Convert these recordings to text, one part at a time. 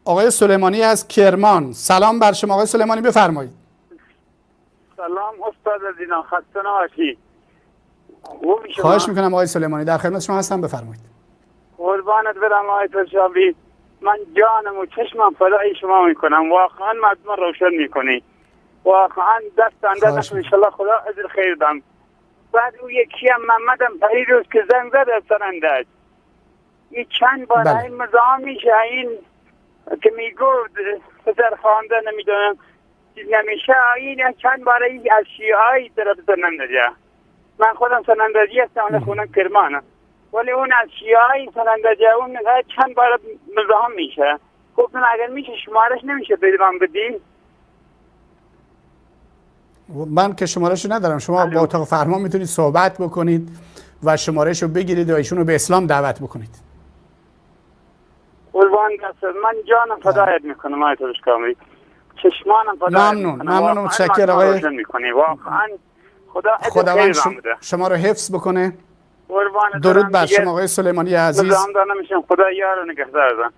آقای سلیمانی از کرمان. سلام بر شما آقای سلیمانی، بفرمایید. سلام استاد عزیزم، خسته نباشید. خوبی شما؟ خواهش میکنم آقای سلیمانی، در خدمت شما هستم، بفرمایید. قربانت برم آقای ترشابی، من جانم و چشمم فدای شما میکنم، واقعا مردم روشن میکنی، واقعا دست اندازه ان شاء الله خدا اجر خیر دم. بعد او یکی هم محمدم پریروز که زنگ زد از سرندج، این چند بار این مزاحم میشه، این که میگفت پسر خوانده نمیدونم چیز نمیشه، این چند بار این از شیعه‌ای طرف سرندجه. من خودم سرندجی هستم، اون خونم کرمانه، ولی اون از شیعه‌ای سرندجه اون چند بار مزاحم میشه. گفتم اگر میشه شمارش نمیشه بدم بدین. من که شمارش ندارم، شما با اتاق فرمان میتونید صحبت بکنید و شمارش رو بگیرید و ایشون رو به اسلام دعوت بکنید. قربان دست من جانم فدایت میکنم آیت الکامی، چشمانم فدایت ممنون متشکرم آقای، واقعا خداوند شما رو حفظ بکنه. درود بر شما آقای سلیمانی عزیز. خدا یار و نگهدارتون.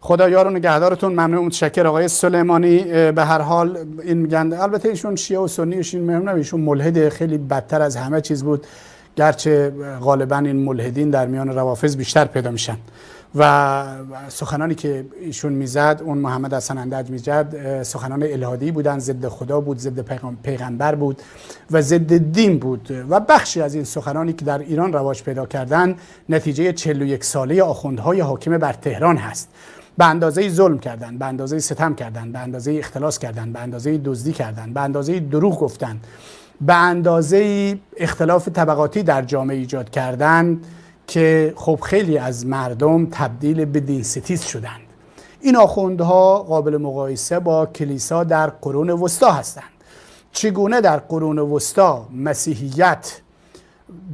خدا یار و نگهدارتون. ممنون متشکرم آقای سلیمانی. به هر حال این میگن، البته ایشون شیعه و سنی، ایشون ملحد خیلی بدتر از همه چیز بود، گرچه غالبا این ملحدین در میان روافض بیشتر پیدا میشن و سخنانی که ایشون میزد، اون محمد حسن اندج میزد، سخنان الهادی بودن، ضد خدا بود، ضد پیغمبر بود و ضد دین بود و بخشی از این سخنانی که در ایران رواج پیدا کردن نتیجه 41 ساله آخوندهای حاکم بر تهران هست. به اندازه ظلم کردن، به اندازه ستم کردن، به اندازه اختلاس کردن، به اندازه دزدی کردن، به اندازه دروغ گفتن، به اندازه اختلاف طبقاتی در جامعه ایجاد کردن که خب خیلی از مردم تبدیل به دین ستیز شدند. این آخوندها قابل مقایسه با کلیسا در قرون وسطی هستند. چگونه در قرون وسطی مسیحیت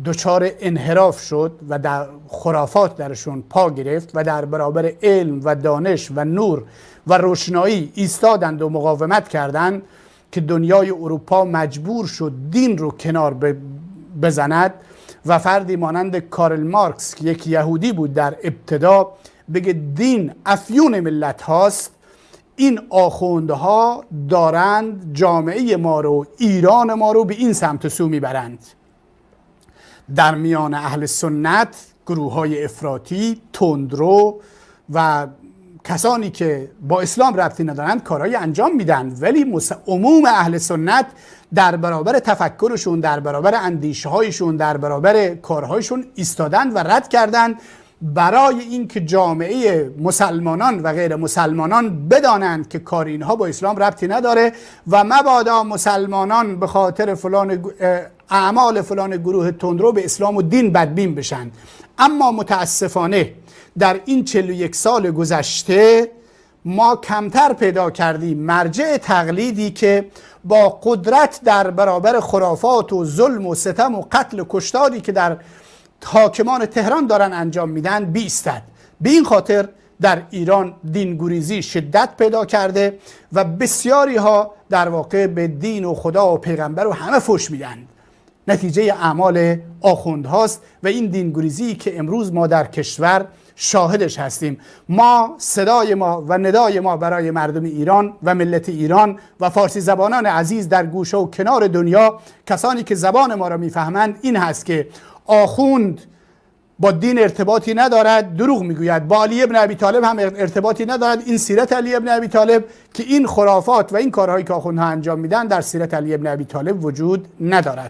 دچار انحراف شد و در خرافات درشون پا گرفت و در برابر علم و دانش و نور و روشنایی ایستادند و مقاومت کردند که دنیای اروپا مجبور شد دین رو کنار بزند و فردی مانند کارل مارکس که یک یهودی بود در ابتدا بگه دین افیون ملت هاست. این آخوندها دارند جامعه ما رو، ایران ما رو به این سمت و سو میبرند. در میان اهل سنت گروه های افراطی، تندرو و کسانی که با اسلام ربطی ندارند کارهای انجام میدن، ولی عموم اهل سنت در برابر تفکرشون، در برابر اندیشه هایشون، در برابر کارهایشون ایستادن و رد کردند، برای اینکه جامعه مسلمانان و غیر مسلمانان بدانند که کار اینها با اسلام ربطی نداره و مبادا مسلمانان به خاطر فلان اعمال فلان گروه تندرو به اسلام و دین بدبین بشن. اما متاسفانه در این 41 سال گذشته ما کمتر پیدا کردیم مرجع تقلیدی که با قدرت در برابر خرافات و ظلم و ستم و قتل و کشتاری که در حاکمان تهران دارن انجام میدن بیستد. به این خاطر در ایران دینگریزی شدت پیدا کرده و بسیاری ها در واقع به دین و خدا و پیغمبر و همه فحش میدن. نتیجه اعمال آخوند هاست و این دینگریزی که امروز ما در کشور شاهدش هستیم. ما صدای ما و ندای ما برای مردم ایران و ملت ایران و فارسی زبانان عزیز در گوشه و کنار دنیا، کسانی که زبان ما را میفهمند، این هست که آخوند با دین ارتباطی ندارد، دروغ میگوید. با علی ابن ابی طالب هم ارتباطی ندارد. این سیرت علی ابن ابی طالب که این خرافات و این کارهایی که آخوندها انجام میدن در سیرت علی ابن ابی طالب وجود ندارد.